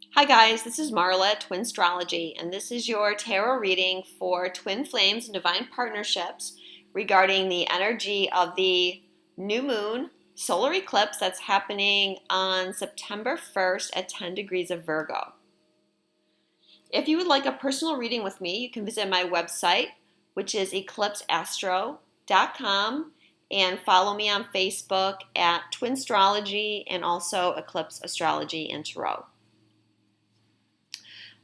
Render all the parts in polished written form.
Hi guys, this is Marla at Twin Astrology, and this is your tarot reading for twin flames and divine partnerships regarding the energy of the new moon solar eclipse that's happening on September 1st at 10 degrees of Virgo. If you would like a personal reading with me, you can visit my website, which is eclipseastro.com, and follow me on Facebook at Twin Astrology and also Eclipse Astrology and Tarot.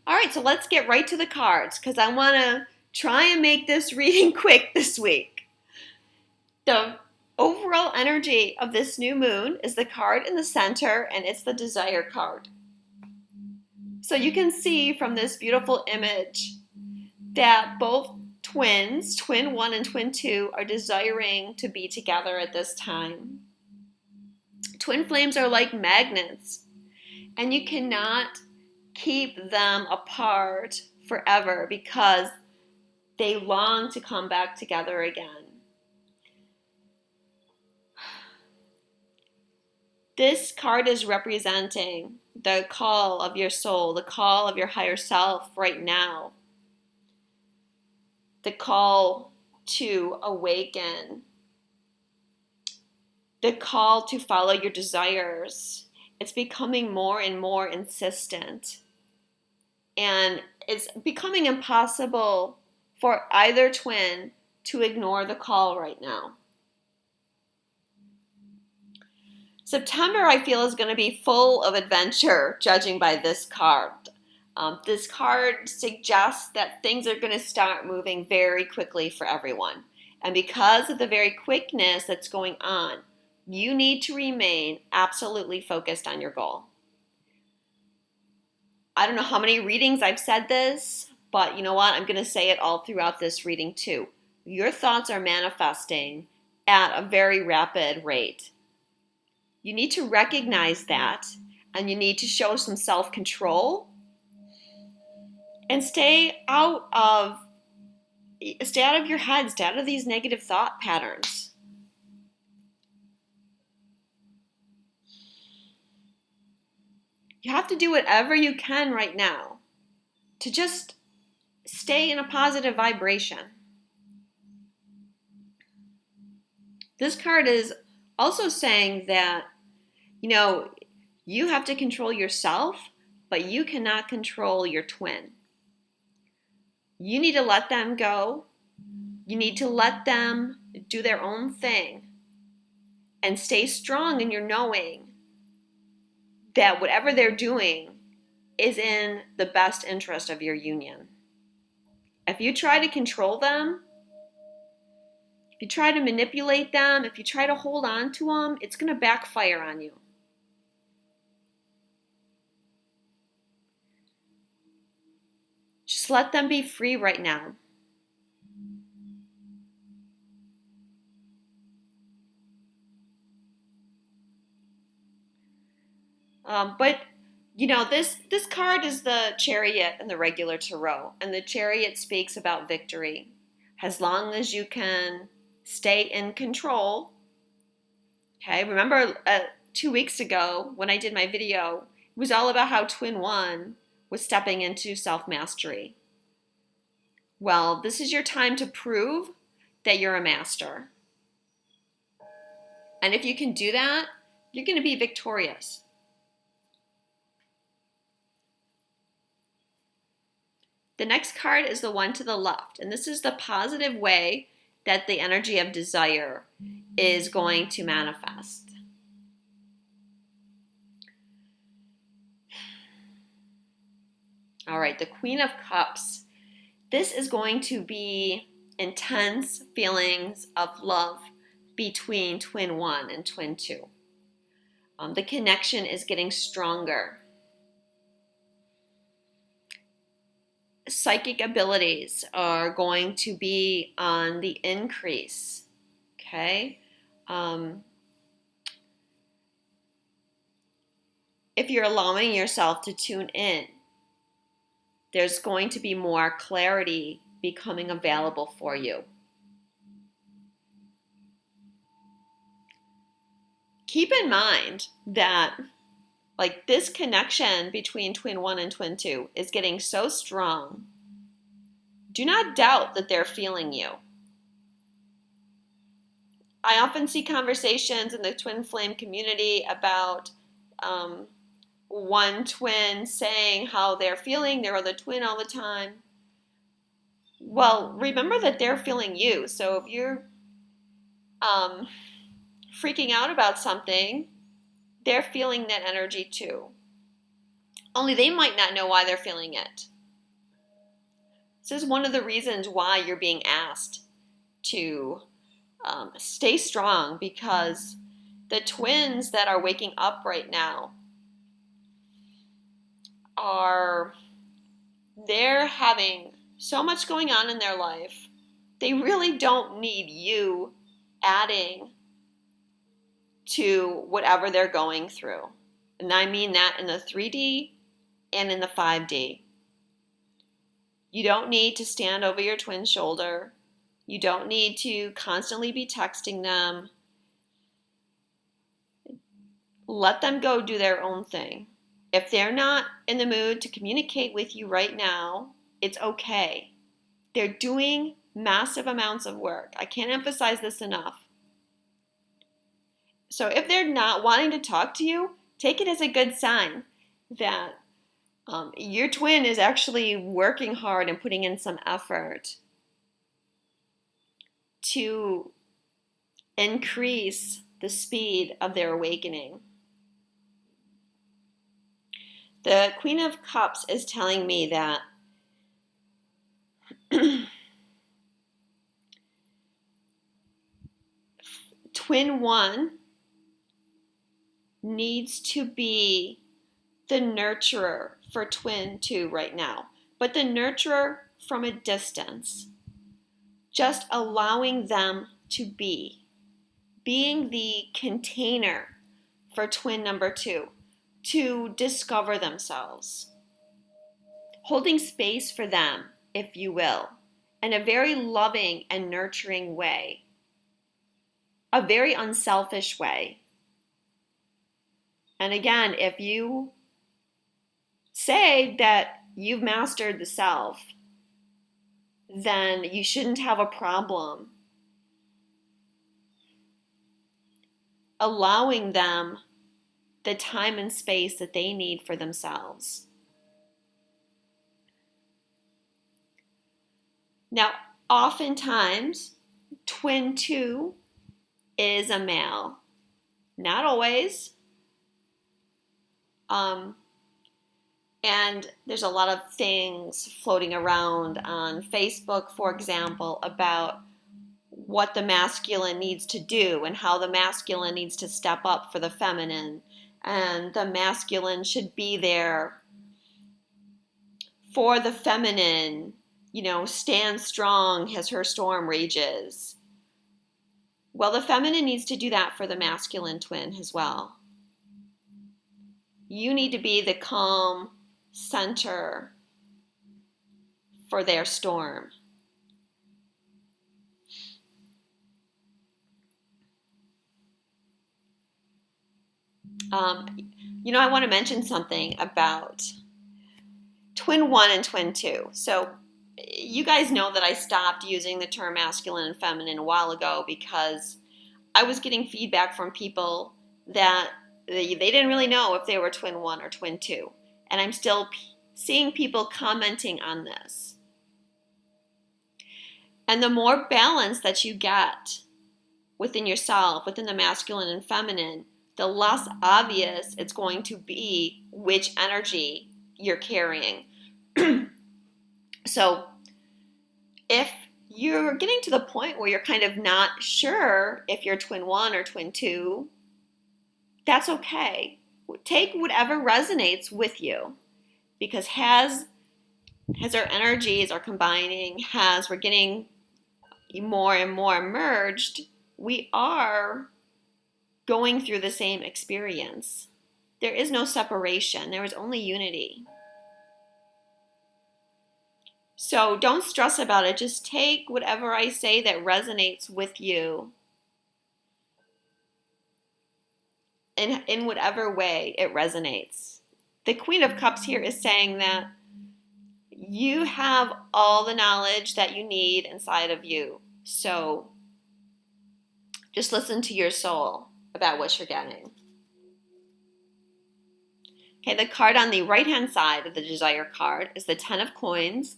All right, so let's get right to the cards because I want to try and make this reading quick this week. The overall energy of this new moon is the card in the center, and it's the Desire card. So you can see from this beautiful image that both twins, twin 1 and twin 2, are desiring to be together at this time. Twin flames are like magnets, and you cannot keep them apart forever because they long to come back together again. This card is representing the call of your soul, the call of your higher self right now, the call to awaken, the call to follow your desires. It's becoming more and more insistent. And it's becoming impossible for either twin to ignore the call right now. September, I feel, is going to be full of adventure, judging by this card. This card suggests that things are going to start moving very quickly for everyone. And because of the very quickness that's going on, you need to remain absolutely focused on your goal. I don't know how many readings I've said this, but you know what? I'm going to say it all throughout this reading too. Your thoughts are manifesting at a very rapid rate. You need to recognize that, and you need to show some self-control and stay out of your head, stay out of these negative thought patterns. You have to do whatever you can right now to just stay in a positive vibration. This card is also saying that, you have to control yourself, but you cannot control your twin. You need to let them go. You need to let them do their own thing and stay strong in your knowing that whatever they're doing is in the best interest of your union. If you try to control them, if you try to manipulate them, if you try to hold on to them, it's going to backfire on you. Just let them be free right now. But this card is the Chariot in the regular tarot, and the Chariot speaks about victory. As long as you can stay in control. Okay, remember 2 weeks ago when I did my video, it was all about how twin 1 was stepping into self-mastery. Well, this is your time to prove that you're a master. And if you can do that, you're going to be victorious. The next card is the one to the left, and this is the positive way that the energy of desire is going to manifest. All right, the Queen of Cups. This is going to be intense feelings of love between twin 1 and twin 2. The connection is getting stronger. Psychic abilities are going to be on the increase, okay? If you're allowing yourself to tune in, there's going to be more clarity becoming available for you. Keep in mind that Like this connection between twin 1 and twin 2 is getting so strong. Do not doubt that they're feeling you. I often see conversations in the twin flame community about one twin saying how they're feeling their other twin all the time. Well, remember that they're feeling you. So if you're freaking out about something, they're feeling that energy too. Only they might not know why they're feeling it. This is one of the reasons why you're being asked to stay strong, because the twins that are waking up right now they're having so much going on in their life. They really don't need you adding to whatever they're going through. And I mean that in the 3D and in the 5D. You don't need to stand over your twin's shoulder. You don't need to constantly be texting them. Let them go do their own thing. If they're not in the mood to communicate with you right now, it's okay. They're doing massive amounts of work. I can't emphasize this enough. So if they're not wanting to talk to you, take it as a good sign that your twin is actually working hard and putting in some effort to increase the speed of their awakening. The Queen of Cups is telling me that twin 1 needs to be the nurturer for twin 2 right now, but the nurturer from a distance, just allowing them to be, being the container for twin number 2 to discover themselves, holding space for them, if you will, in a very loving and nurturing way, a very unselfish way. And again, if you say that you've mastered the self, then you shouldn't have a problem allowing them the time and space that they need for themselves. Now, oftentimes, twin 2 is a male. Not always. And there's a lot of things floating around on Facebook, for example, about what the masculine needs to do and how the masculine needs to step up for the feminine. And the masculine should be there for the feminine, stand strong as her storm rages. Well, the feminine needs to do that for the masculine twin as well. You need to be the calm center for their storm. I want to mention something about twin 1 and twin 2. So you guys know that I stopped using the term masculine and feminine a while ago because I was getting feedback from people that they didn't really know if they were twin 1 or twin 2. And I'm still seeing people commenting on this. And the more balance that you get within yourself, within the masculine and feminine, the less obvious it's going to be which energy you're carrying. So if you're getting to the point where you're kind of not sure if you're twin 1 or twin 2, that's okay. Take whatever resonates with you, because as our energies are combining, as we're getting more and more merged, we are going through the same experience. There is no separation. There is only unity. So don't stress about it. Just take whatever I say that resonates with you. in whatever way it resonates. The Queen of Cups here is saying that you have all the knowledge that you need inside of you. So just listen to your soul about what you're getting. Okay, the card on the right-hand side of the Desire card is the Ten of Coins.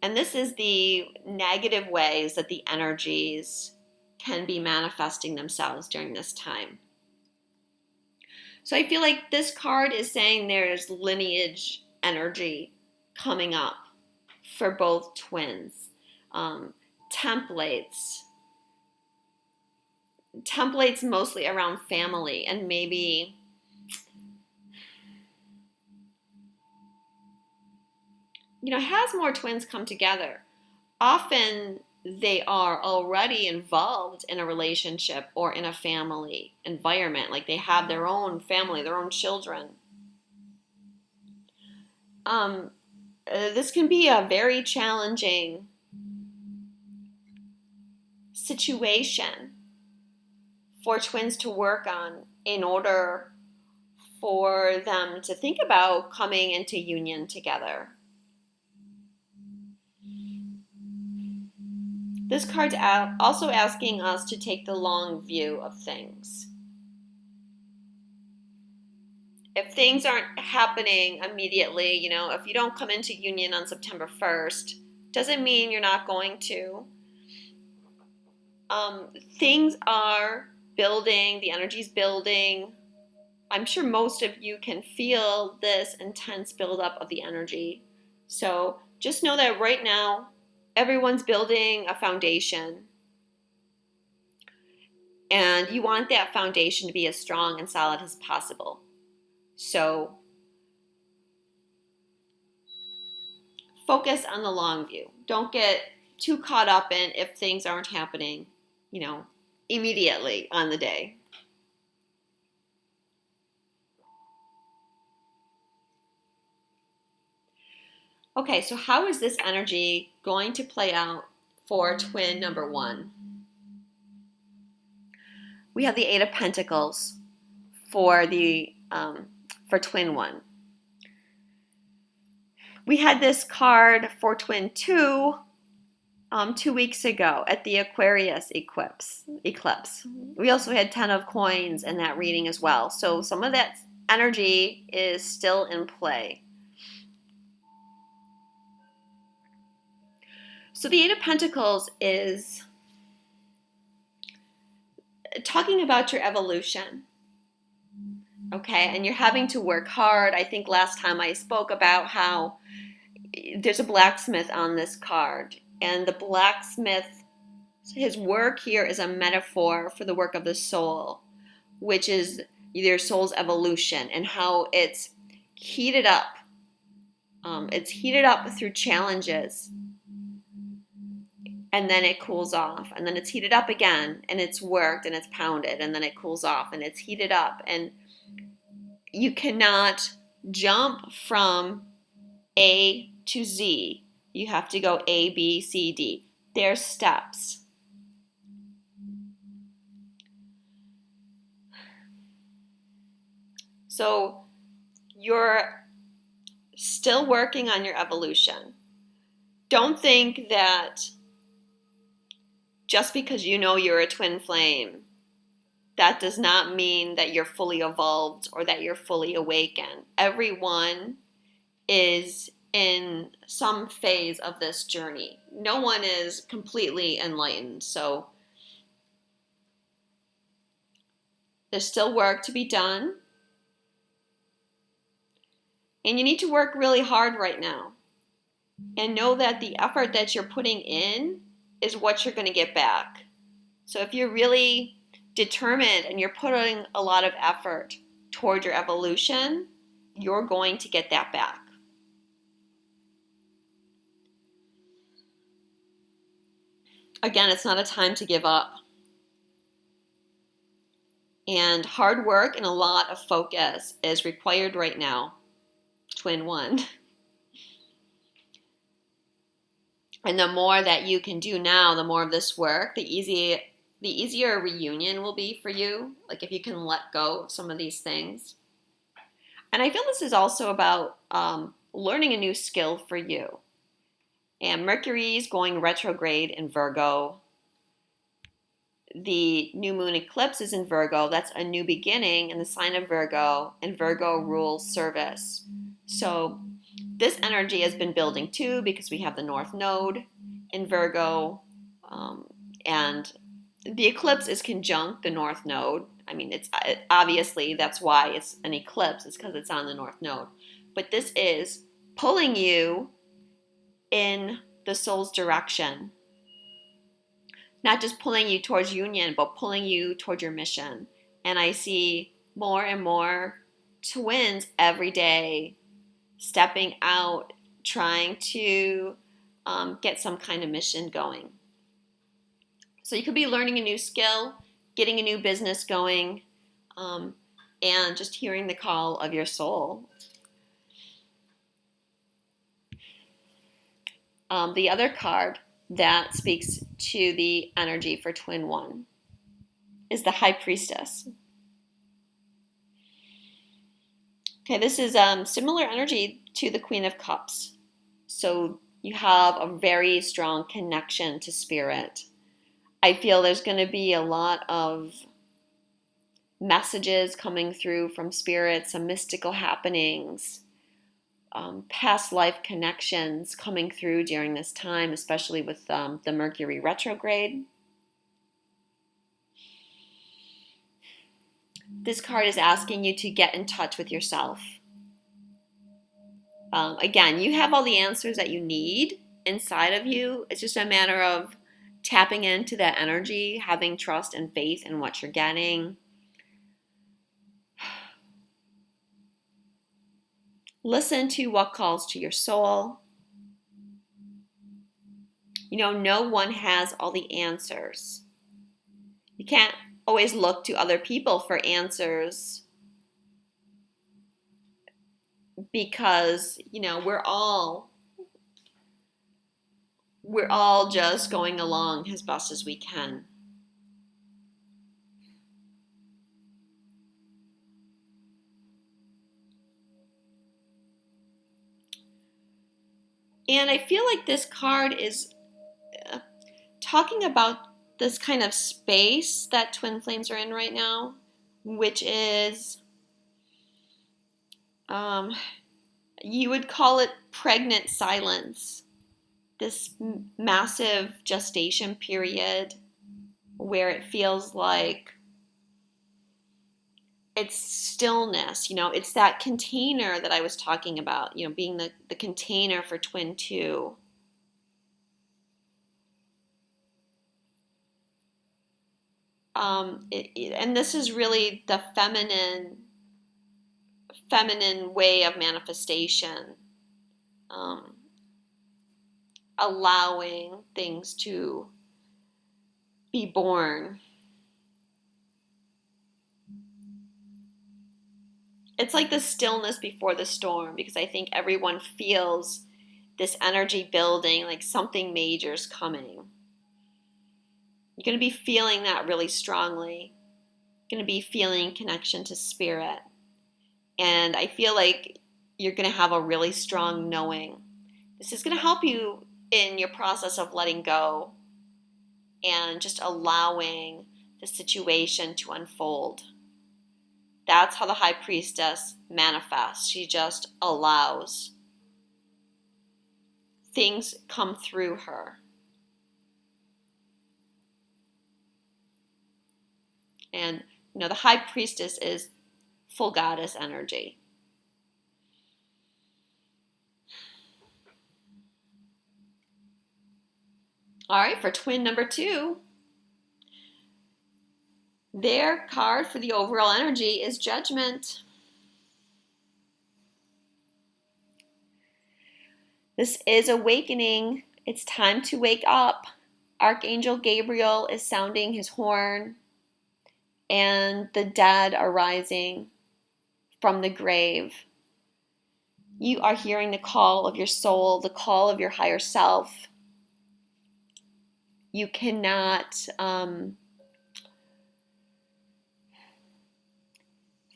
And this is the negative ways that the energies can be manifesting themselves during this time. So I feel like this card is saying there's lineage energy coming up for both twins. Templates mostly around family, and maybe has more twins come together. Often they are already involved in a relationship or in a family environment, like they have their own family, their own children. This can be a very challenging situation for twins to work on in order for them to think about coming into union together. This card's also asking us to take the long view of things. If things aren't happening immediately, if you don't come into union on September 1st, doesn't mean you're not going to. Things are building, the energy's building. I'm sure most of you can feel this intense buildup of the energy. So just know that right now, everyone's building a foundation. And you want that foundation to be as strong and solid as possible. So focus on the long view. Don't get too caught up in if things aren't happening, immediately on the day. Okay, so how is this energy going to play out for twin number 1? We have the Eight of Pentacles for twin 1. We had this card for twin 2 2 weeks ago at the Aquarius eclipse. We also had 10 of Coins in that reading as well. So some of that energy is still in play. So the Eight of Pentacles is talking about your evolution. Okay, and you're having to work hard. I think last time I spoke about how there's a blacksmith on this card. And the blacksmith, his work here is a metaphor for the work of the soul, which is your soul's evolution and how it's heated up. It's heated up through challenges. And then it cools off. And then it's heated up again. And it's worked and it's pounded. And then it cools off and it's heated up. And you cannot jump from A to Z. You have to go A, B, C, D. There's steps. So you're still working on your evolution. Don't think that just because you're a twin flame, that does not mean that you're fully evolved or that you're fully awakened. Everyone is in some phase of this journey. No one is completely enlightened. So there's still work to be done. And you need to work really hard right now. And know that the effort that you're putting in is what you're going to get back. So if you're really determined and you're putting a lot of effort toward your evolution, you're going to get that back. Again, it's not a time to give up. And hard work and a lot of focus is required right now, twin 1. And the more that you can do now, the more of this work, the easier the easier a reunion will be for you, like if you can let go of some of these things. And I feel this is also about learning a new skill for you. And Mercury is going retrograde in Virgo. The new moon eclipse is in Virgo. That's a new beginning in the sign of Virgo, and Virgo rules service. So this energy has been building too because we have the North Node in Virgo, and the eclipse is conjunct the North Node. I mean, it's obviously that's why it's an eclipse. It's because it's on the North Node. But this is pulling you in the soul's direction. Not just pulling you towards union, but pulling you toward your mission. And I see more and more twins every day stepping out, trying to get some kind of mission going. So you could be learning a new skill, getting a new business going, and just hearing the call of your soul. The other card that speaks to the energy for Twin 1 is the High Priestess. Okay, this is similar energy to the Queen of Cups. So you have a very strong connection to spirit. I feel there's going to be a lot of messages coming through from spirit, some mystical happenings, past life connections coming through during this time, especially with the Mercury retrograde. This card is asking you to get in touch with yourself. Again, you have all the answers that you need inside of you. It's just a matter of tapping into that energy, having trust and faith in what you're getting. Listen to what calls to your soul. You know, no one has all the answers. You can't always look to other people for answers because, you know, we're all just going along as best as we can. And I feel like this card is talking about this kind of space that twin flames are in right now, which is, you would call it pregnant silence. This massive gestation period where it feels like it's stillness, you know, it's that container that I was talking about, you know, being the container for Twin 2. And this is really the feminine way of manifestation, allowing things to be born. It's like the stillness before the storm, because I think everyone feels this energy building, like something major is coming. You're going to be feeling that really strongly. You're going to be feeling connection to spirit. And I feel like you're going to have a really strong knowing. This is going to help you in your process of letting go and just allowing the situation to unfold. That's how the High Priestess manifests. She just allows things come through her. And, you know, the High Priestess is full goddess energy. All right, for twin number 2, their card for the overall energy is Judgment. This is awakening. It's time to wake up. Archangel Gabriel is sounding his horn, and the dead are rising from the grave. You are hearing the call of your soul, the call of your higher self. You cannot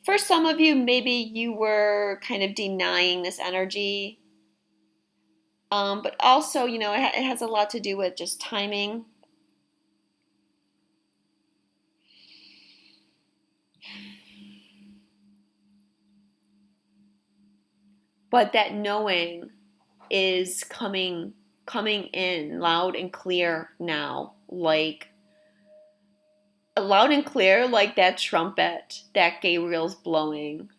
For some of you, maybe you were kind of denying this energy. But also, it has a lot to do with just timing. But that knowing is coming in loud and clear now, like loud and clear, like that trumpet that Gabriel's blowing,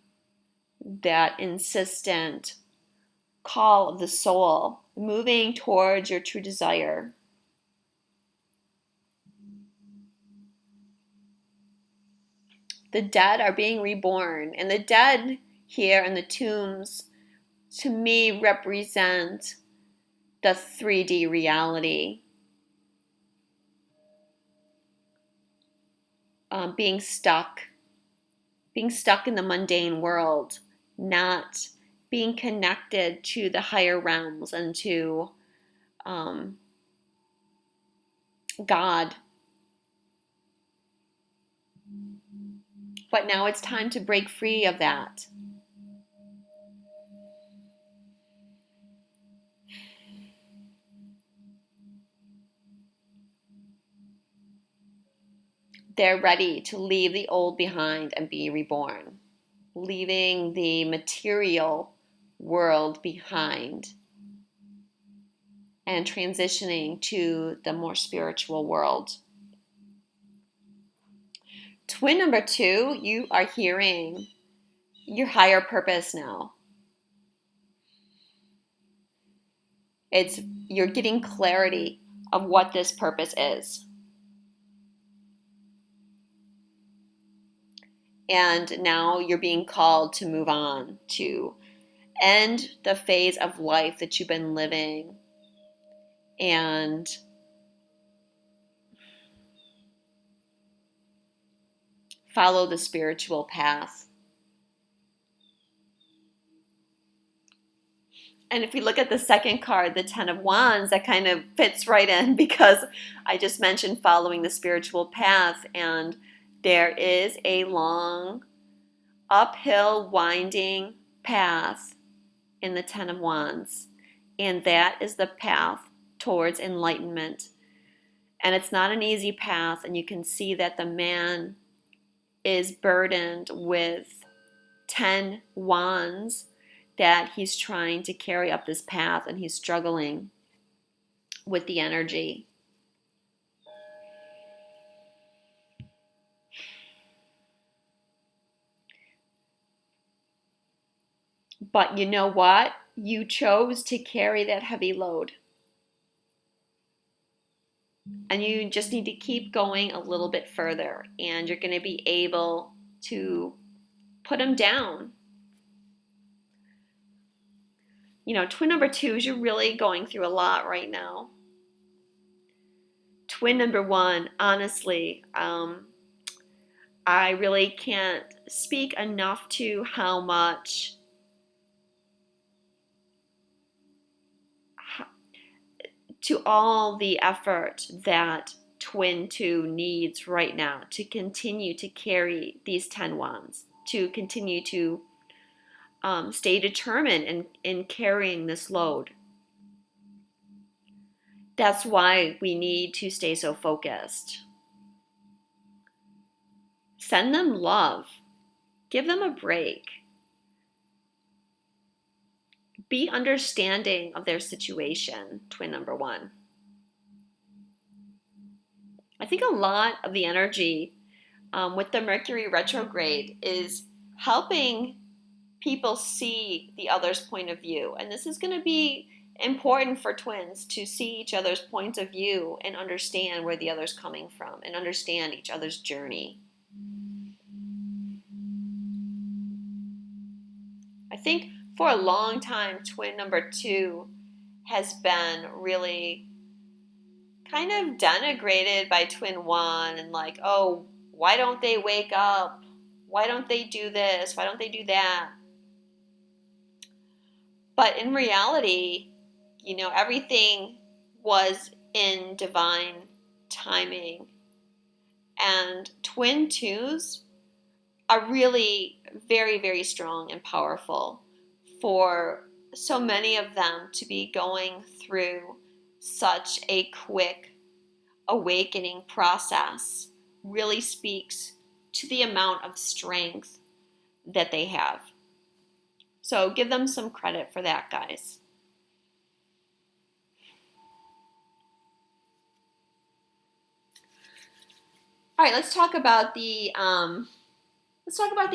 that insistent call of the soul moving towards your true desire. The dead are being reborn, and the dead here in the tombs to me represent the 3D reality. Being stuck in the mundane world, not being connected to the higher realms and to God. But now it's time to break free of that. They're ready to leave the old behind and be reborn, leaving the material world behind and transitioning to the more spiritual world. Twin number 2, you are hearing your higher purpose now. You're getting clarity of what this purpose is. And now you're being called to move on, to end the phase of life that you've been living and follow the spiritual path. And if we look at the second card, the 10 of Wands, that kind of fits right in because I just mentioned following the spiritual path, and there is a long, uphill, winding path in the 10 of Wands, and that is the path towards enlightenment. And it's not an easy path, and you can see that the man is burdened with 10 wands that he's trying to carry up this path, and he's struggling with the energy. But you know what? You chose to carry that heavy load. And you just need to keep going a little bit further, and you're going to be able to put them down. Twin number 2s, you're really going through a lot right now. Twin number 1, honestly, I really can't speak enough to how much to all the effort that Twin 2 needs right now to continue to carry these 10 wands, to continue to stay determined in carrying this load. That's why we need to stay so focused. Send them love. Give them a break. Be understanding of their situation, twin number 1. I think a lot of the energy with the Mercury retrograde is helping people see the other's point of view. And this is going to be important for twins to see each other's points of view and understand where the other's coming from and understand each other's journey. I think for a long time, twin number 2 has been really kind of denigrated by twin 1 and like, oh, why don't they wake up? Why don't they do this? Why don't they do that? But in reality, everything was in divine timing. And twin 2s are really very, very strong and powerful for so many of them to be going through such a quick awakening process really speaks to the amount of strength that they have. So give them some credit for that, guys. All right, let's talk about the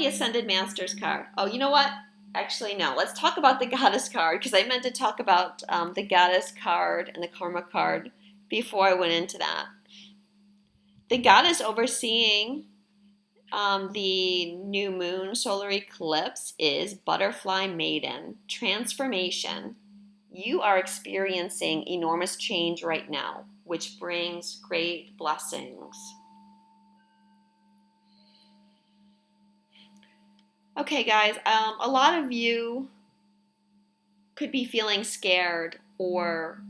Ascended Masters card. Oh, you know what? Actually, no. Let's talk about the Goddess card, because I meant to talk about the Goddess card and the Karma card before I went into that. The Goddess overseeing the new moon solar eclipse is Butterfly Maiden, transformation. You are experiencing enormous change right now, which brings great blessings. Okay, guys, a lot of you could be feeling scared or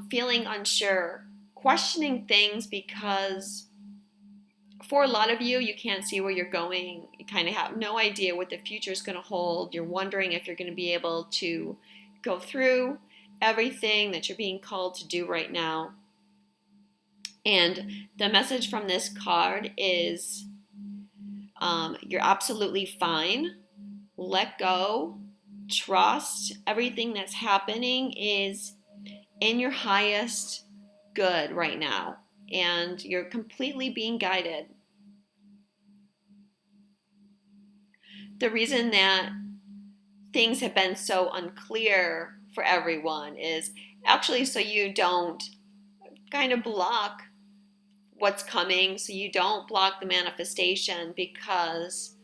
feeling unsure, questioning things because for a lot of you, you can't see where you're going. You kind of have no idea what the future is going to hold. You're wondering if you're going to be able to go through everything that you're being called to do right now. And the message from this card is you're absolutely fine. Let go. Trust. Everything that's happening is in your highest good right now. And you're completely being guided. The reason that things have been so unclear for everyone is actually so you don't kind of block what's coming, so you don't block the manifestation, because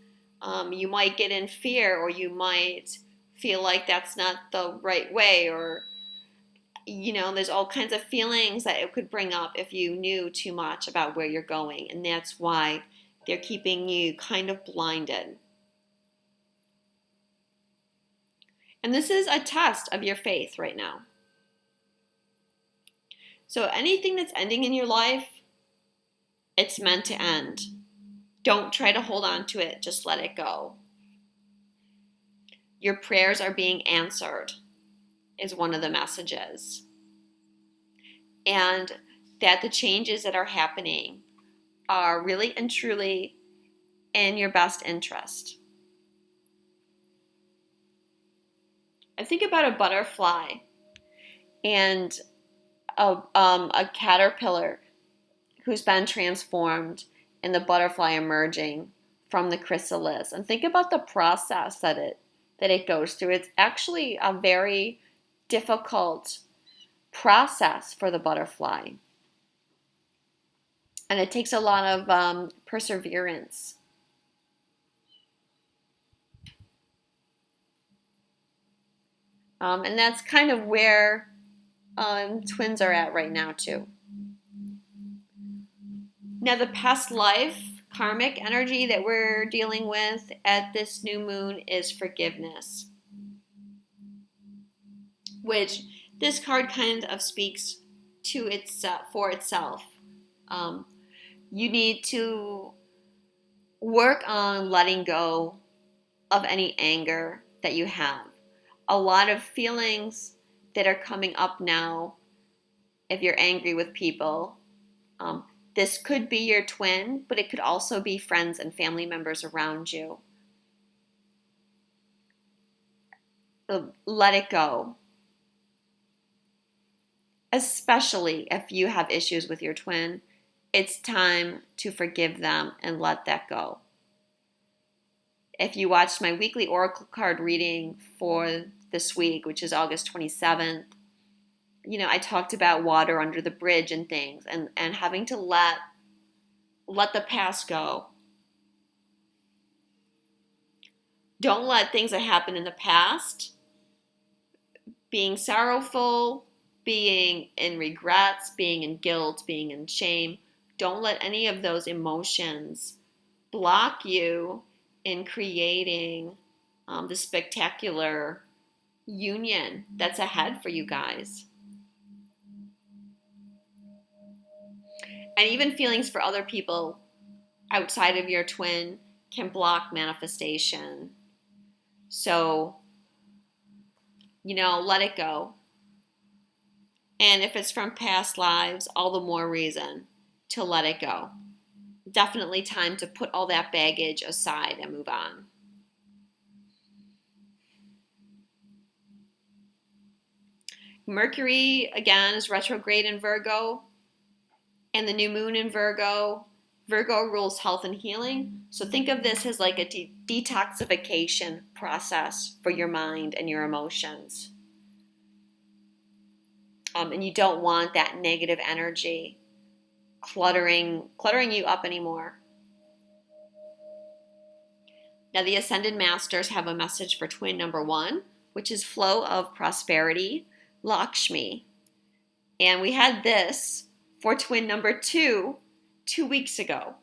you might get in fear, or you might feel like that's not the right way, or there's all kinds of feelings that it could bring up if you knew too much about where you're going, and that's why they're keeping you kind of blinded. And this is a test of your faith right now. So anything that's ending in your life, it's meant to end. Don't try to hold on to it. Just let it go. Your prayers are being answered is one of the messages. And that the changes that are happening are really and truly in your best interest. I think about a butterfly and a caterpillar who's been transformed, and the butterfly emerging from the chrysalis. And think about the process that it goes through. It's actually a very difficult process for the butterfly. And it takes a lot of perseverance. And that's kind of where twins are at right now too. Now the past life karmic energy that we're dealing with at this new moon is forgiveness, which this card kind of speaks to itself, for itself. You need to work on letting go of any anger that you have. A lot of feelings that are coming up now, if you're angry with people, this could be your twin, but it could also be friends and family members around you. Let it go. Especially if you have issues with your twin, it's time to forgive them and let that go. If you watched my weekly oracle card reading for this week, which is August 27th, I talked about water under the bridge and things, and having to let the past go. Don't let things that happened in the past, being sorrowful, being in regrets, being in guilt, being in shame, don't let any of those emotions block you in creating the spectacular union that's ahead for you guys. And even feelings for other people outside of your twin, can block manifestation. So, let it go. And if it's from past lives, all the more reason to let it go. Definitely time to put all that baggage aside and move on. Mercury, again, is retrograde in Virgo, and the new moon in Virgo. Virgo rules health and healing. So think of this as like a detoxification process for your mind and your emotions. And you don't want that negative energy cluttering you up anymore. Now the Ascended Masters have a message for twin number 1, which is flow of prosperity, Lakshmi. And we had this for twin number 2 weeks ago.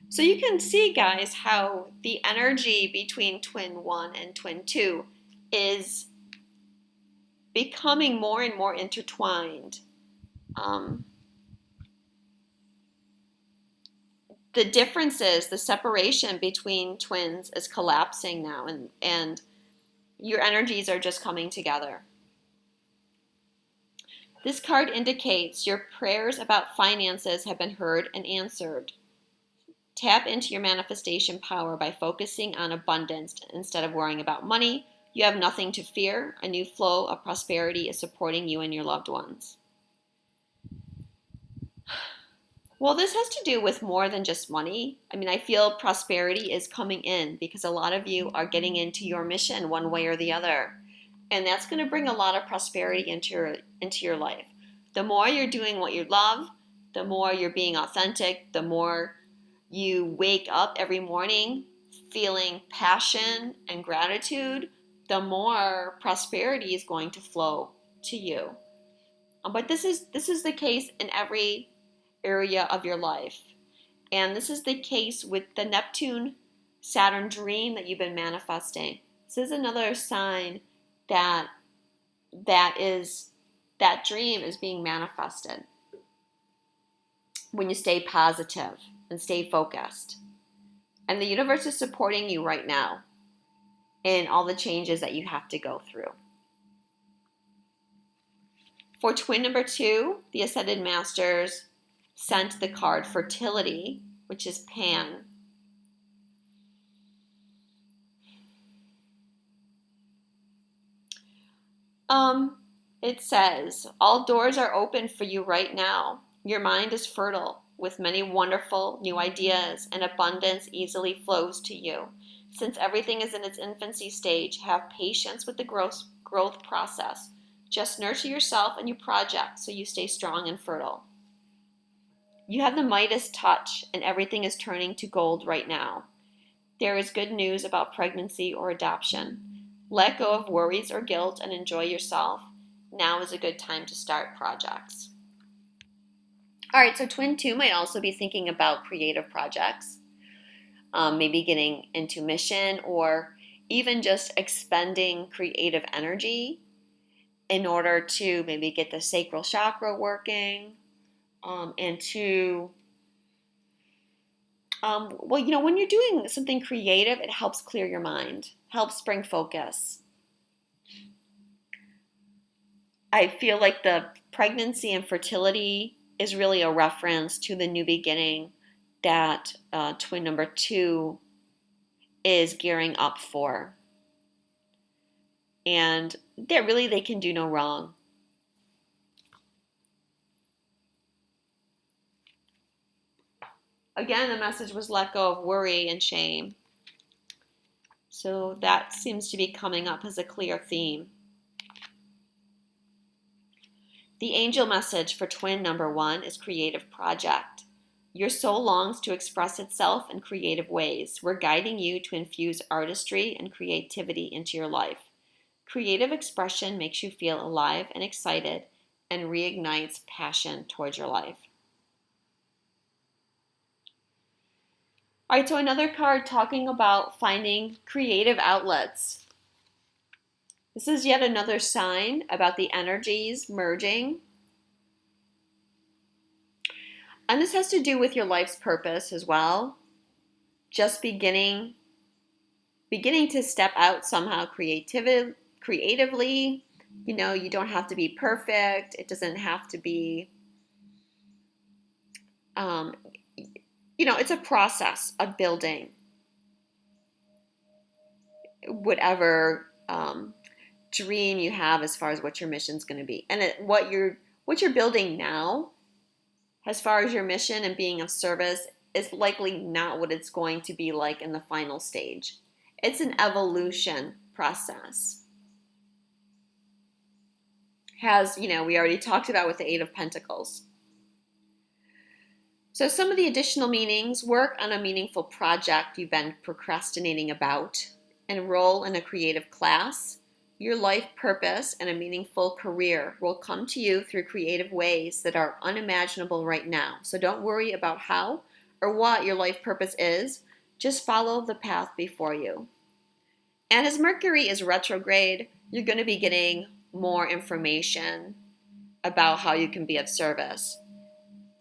So you can see, guys, how the energy between twin 1 and twin 2 is becoming more and more intertwined. The differences, the separation between twins is collapsing now, and your energies are just coming together. This card indicates your prayers about finances have been heard and answered. Tap into your manifestation power by focusing on abundance instead of worrying about money. You have nothing to fear. A new flow of prosperity is supporting you and your loved ones. Well, this has to do with more than just money. I mean, I feel prosperity is coming in because a lot of you are getting into your mission one way or the other. And that's going to bring a lot of prosperity into your life. The more you're doing what you love, the more you're being authentic, the more you wake up every morning feeling passion and gratitude, the more prosperity is going to flow to you. But this is the case in every area of your life. And this is the case with the Neptune-Saturn dream that you've been manifesting. This is another sign that dream is being manifested when you stay positive and stay focused. And the universe is supporting you right now in all the changes that you have to go through. For twin number 2, the Ascended Masters sent the card Fertility, which is Pan. It says, all doors are open for you right now. Your mind is fertile with many wonderful new ideas, and abundance easily flows to you. Since everything is in its infancy stage, have patience with the growth process. Just nurture yourself and your project so you stay strong and fertile. You have the Midas touch, and everything is turning to gold right now. There is good news about pregnancy or adoption. Let go of worries or guilt and enjoy yourself. Now is a good time to start projects. All right, so twin 2 might also be thinking about creative projects, maybe getting into mission, or even just expending creative energy in order to maybe get the sacral chakra working, and to, when you're doing something creative, it helps clear your mind, helps bring focus. I feel like the pregnancy and fertility is really a reference to the new beginning that twin number 2 is gearing up for. And that really they can do no wrong. Again, the message was let go of worry and shame. So that seems to be coming up as a clear theme. The angel message for twin number 1 is creative project. Your soul longs to express itself in creative ways. We're guiding you to infuse artistry and creativity into your life. Creative expression makes you feel alive and excited and reignites passion towards your life. All right, so another card talking about finding creative outlets. This is yet another sign about the energies merging. And this has to do with your life's purpose as well. just beginning to step out somehow creatively. You know, you don't have to be perfect. It doesn't have to be, it's a process of building whatever dream you have as far as what your mission's going to be. And what you're building now, as far as your mission and being of service, is likely not what it's going to be like in the final stage. It's an evolution process. We already talked about with the Eight of Pentacles. So some of the additional meanings: work on a meaningful project you've been procrastinating about, enroll in a creative class. Your life purpose and a meaningful career will come to you through creative ways that are unimaginable right now. So don't worry about how or what your life purpose is. Just follow the path before you. And as Mercury is retrograde, you're going to be getting more information about how you can be of service.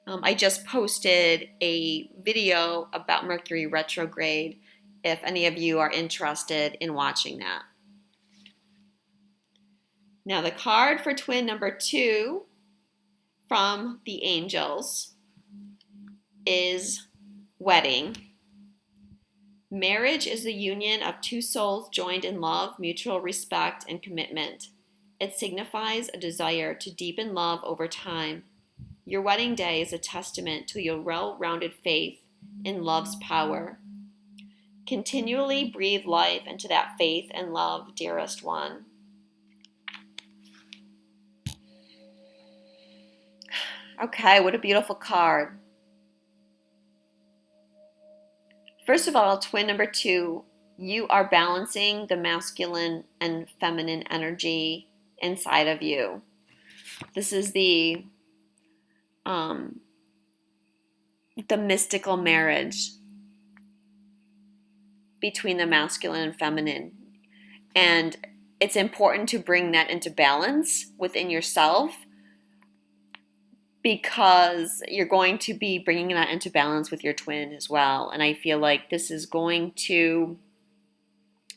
I just posted a video about Mercury retrograde if any of you are interested in watching that. Now, the card for twin number 2 from the angels is wedding. Marriage is the union of two souls joined in love, mutual respect, and commitment. It signifies a desire to deepen love over time. Your wedding day is a testament to your well-rounded faith in love's power. Continually breathe life into that faith and love, dearest one. Okay, what a beautiful card. First of all, twin number 2, you are balancing the masculine and feminine energy inside of you. This is the mystical marriage between the masculine and feminine. And it's important to bring that into balance within yourself, because you're going to be bringing that into balance with your twin as well. And I feel like this is going to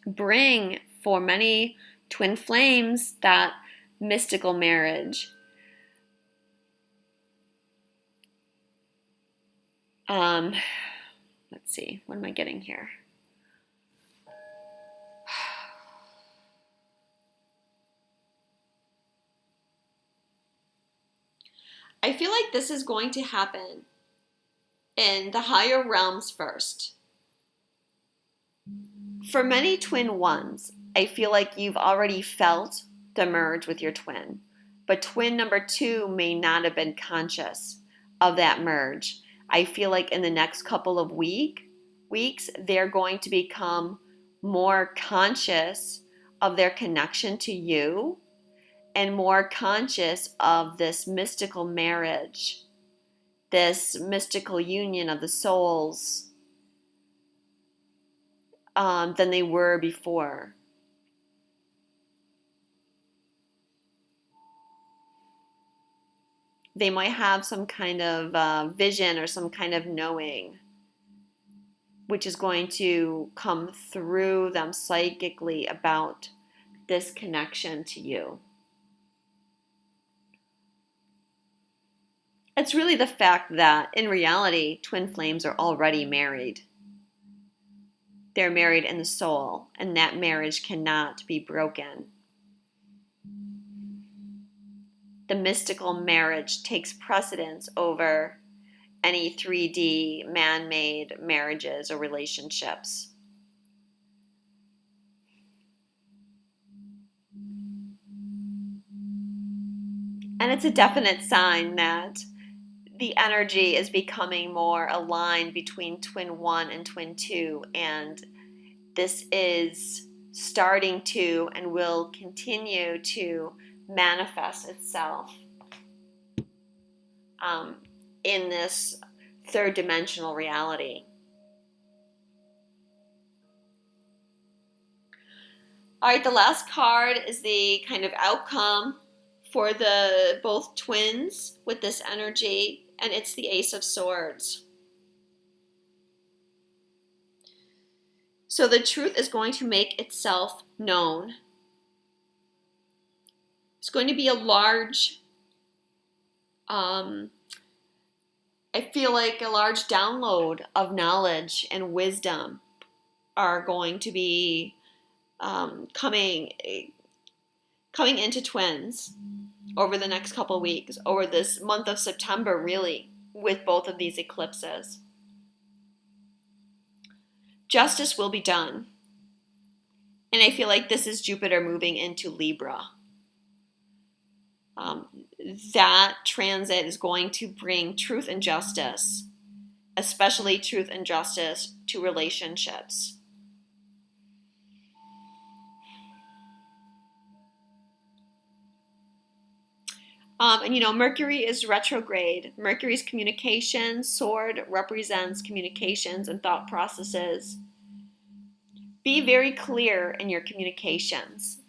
bring, for many twin flames, that mystical marriage. Let's see, what am I getting here? I feel like this is going to happen in the higher realms first. For many twin ones, I feel like you've already felt the merge with your twin, but twin number 2 may not have been conscious of that merge. I feel like in the next couple of weeks, they're going to become more conscious of their connection to you and more conscious of this mystical marriage, this mystical union of the souls, than they were before. They might have some kind of vision or some kind of knowing, which is going to come through them psychically about this connection to you. It's really the fact that, in reality, twin flames are already married. They're married in the soul, and that marriage cannot be broken. The mystical marriage takes precedence over any 3D man-made marriages or relationships. And it's a definite sign that the energy is becoming more aligned between twin 1 and twin 2, and this is starting to and will continue to manifest itself in this third dimensional reality. All right, the last card is the kind of outcome for the both twins with this energy, and it's the Ace of Swords. So the truth is going to make itself known. It's going to be a large, I feel like a large download of knowledge and wisdom are going to be coming into twins over the next couple of weeks, over this month of September, really, with both of these eclipses. Justice will be done. And I feel like this is Jupiter moving into Libra. That transit is going to bring truth and justice, especially truth and justice to relationships. And Mercury is retrograde. Mercury's communication, sword represents communications and thought processes. Be very clear in your communications.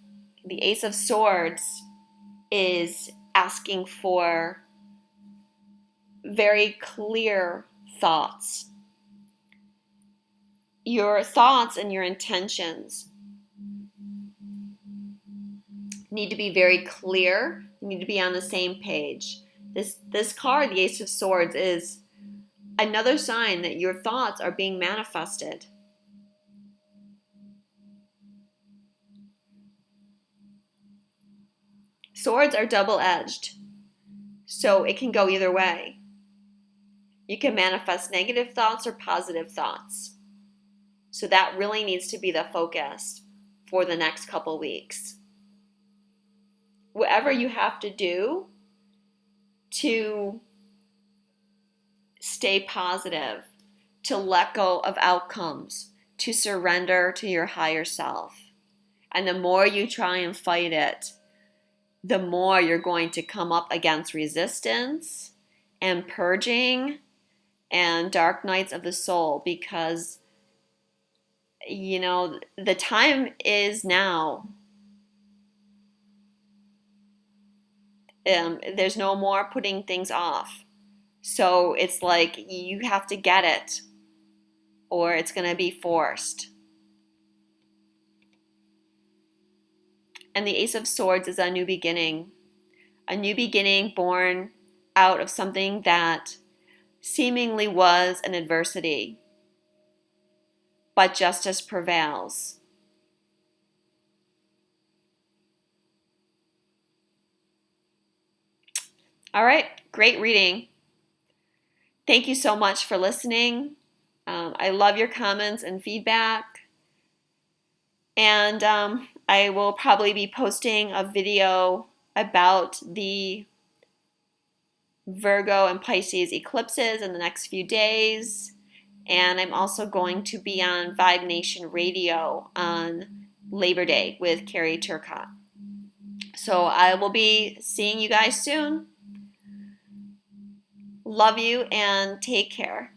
The Ace of Swords is asking for very clear thoughts. Your thoughts and your intentions need to be very clear. You need to be on the same page. This card, the Ace of Swords, is another sign that your thoughts are being manifested. Swords are double-edged, so it can go either way. You can manifest negative thoughts or positive thoughts. So that really needs to be the focus for the next couple weeks. Whatever you have to do to stay positive, to let go of outcomes, to surrender to your higher self. And the more you try and fight it, the more you're going to come up against resistance and purging and dark nights of the soul, because the time is now. There's no more putting things off. So it's like you have to get it, or it's going to be forced. And the Ace of Swords is a new beginning born out of something that seemingly was an adversity, but justice prevails. All right, great reading. Thank you so much for listening. I love your comments and feedback. And I will probably be posting a video about the Virgo and Pisces eclipses in the next few days. And I'm also going to be on Vibe Nation Radio on Labor Day with Carrie Turcotte. So I will be seeing you guys soon. Love you and take care.